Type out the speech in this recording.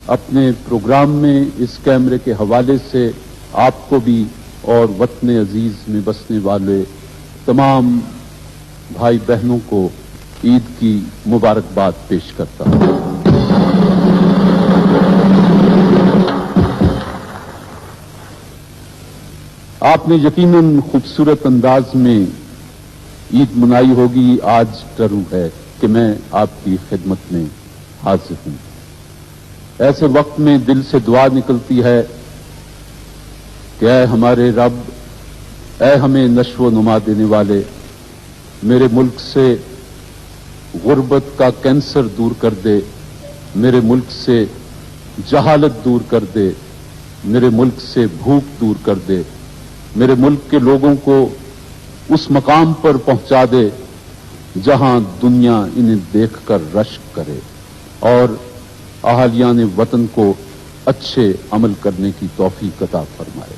اپنے پروگرام میں اس کیمرے کے حوالے سے آپ کو بھی اور وطن عزیز میں بسنے والے تمام بھائی بہنوں کو عید کی مبارکباد پیش کرتا ہوں۔ آپ نے یقیناً خوبصورت انداز میں عید منائی ہوگی۔ آج ٹرو ہے کہ میں آپ کی خدمت میں حاضر ہوں۔ ایسے وقت میں دل سے دعا نکلتی ہے کہ اے ہمارے رب، اے ہمیں نشو و نما دینے والے، میرے ملک سے غربت کا کینسر دور کر دے، میرے ملک سے جہالت دور کر دے، میرے ملک سے بھوک دور کر دے، میرے ملک کے لوگوں کو اس مقام پر پہنچا دے جہاں دنیا انہیں دیکھ کر رشک کرے، اور اہالیان وطن کو اچھے عمل کرنے کی توفیق عطا فرمائے۔